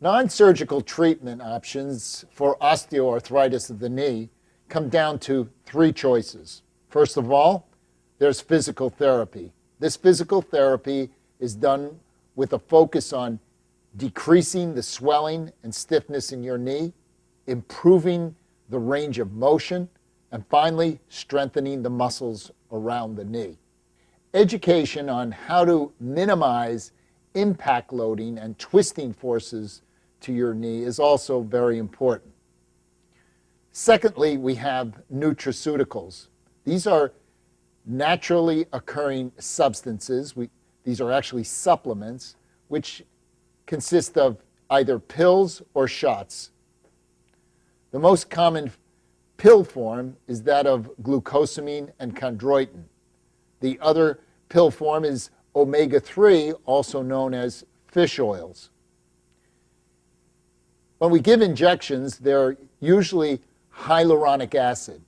Non-surgical treatment options for osteoarthritis of the knee come down to three choices. First of all, there's physical therapy. This physical therapy is done with a focus on decreasing the swelling and stiffness in your knee, improving the range of motion, and finally, strengthening the muscles around the knee. Education on how to minimize impact loading and twisting forces to your knee is also very important. Secondly, we have nutraceuticals. These are naturally occurring substances. These are actually supplements, which consist of either pills or shots. The most common pill form is that of glucosamine and chondroitin. The other pill form is omega-3, also known as fish oils. When we give injections, they're usually hyaluronic acid.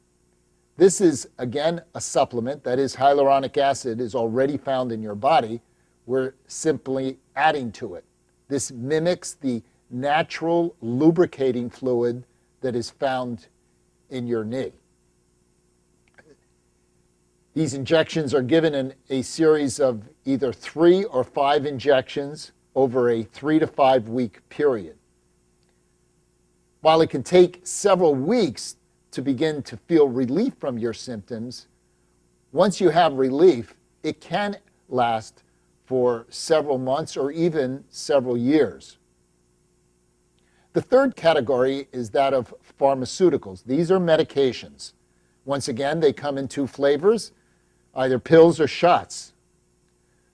This is, again, a supplement. That is, hyaluronic acid is already found in your body. We're simply adding to it. This mimics the natural lubricating fluid that is found in your knee. These injections are given in a series of either 3 or 5 injections over a 3 to 5 week period. While it can take several weeks to begin to feel relief from your symptoms, once you have relief, it can last for several months or even several years. The third category is that of pharmaceuticals. These are medications. Once again, they come in 2 flavors, either pills or shots.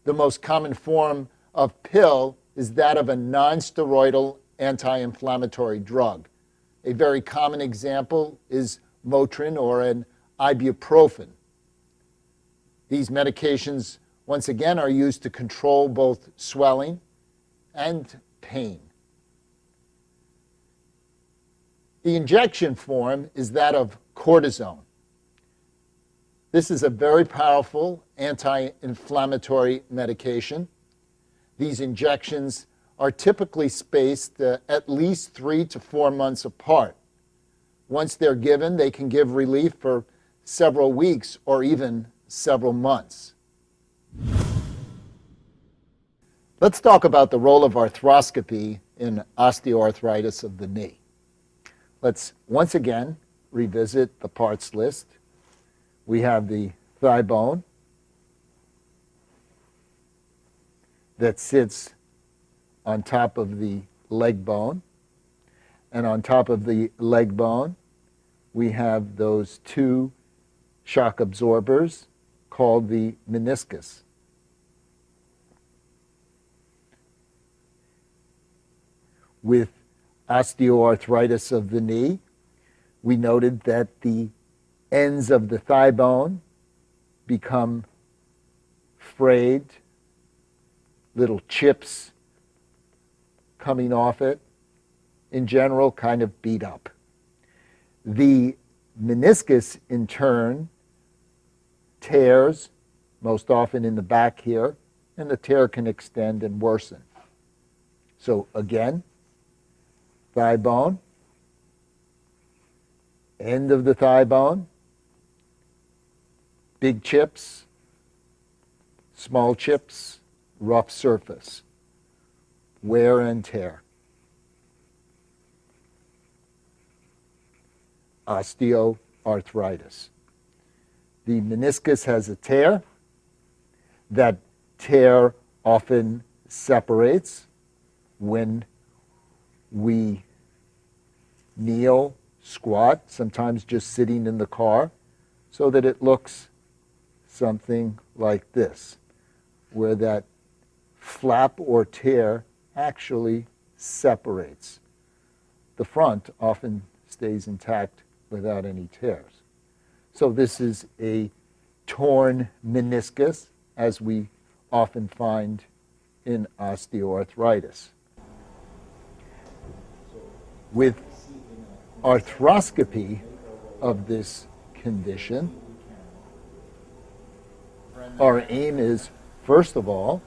The most common form of pill is that of a non-steroidal anti-inflammatory drug. A very common example is Motrin or an ibuprofen. These medications, once again, are used to control both swelling and pain. The injection form is that of cortisone. This is a very powerful anti-inflammatory medication. These injections are typically spaced at least 3 to 4 months apart. Once they're given, they can give relief for several weeks or even several months. Let's talk about the role of arthroscopy in osteoarthritis of the knee. Let's once again revisit the parts list. We have the thigh bone that sits on top of the leg bone. And on top of the leg bone, we have those 2 shock absorbers called the meniscus. With osteoarthritis of the knee, we noted that the ends of the thigh bone become frayed, little chips coming off it, in general kind of beat up. The meniscus, in turn, tears, most often in the back here, and the tear can extend and worsen. So again, thigh bone, end of the thigh bone, big chips, small chips, rough surface, wear and tear. Osteoarthritis. The meniscus has a tear. That tear often separates when we kneel, squat, sometimes just sitting in the car, so that it looks something like this, where that flap or tear actually separates. The front often stays intact without any tears. So this is a torn meniscus, as we often find in osteoarthritis. With arthroscopy of this condition, our aim is, first of all,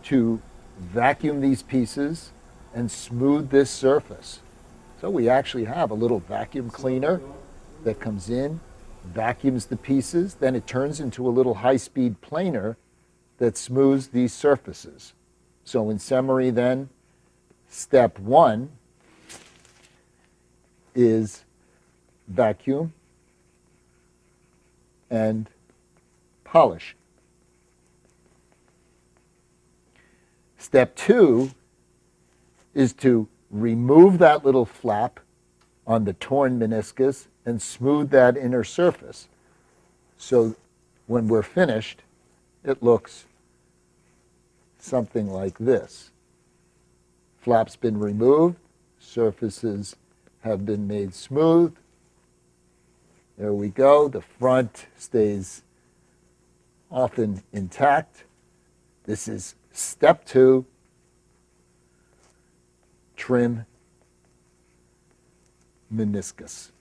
to vacuum these pieces and smooth this surface. So we actually have a little vacuum cleaner that comes in, vacuums the pieces, then it turns into a little high-speed planer that smooths these surfaces. So in summary then, step 1 is vacuum and polish. Step 2 is to remove that little flap on the torn meniscus and smooth that inner surface. So when we're finished, it looks something like this. Flap's been removed, surfaces have been made smooth. There we go. The front stays often intact. This is step 2, trim meniscus.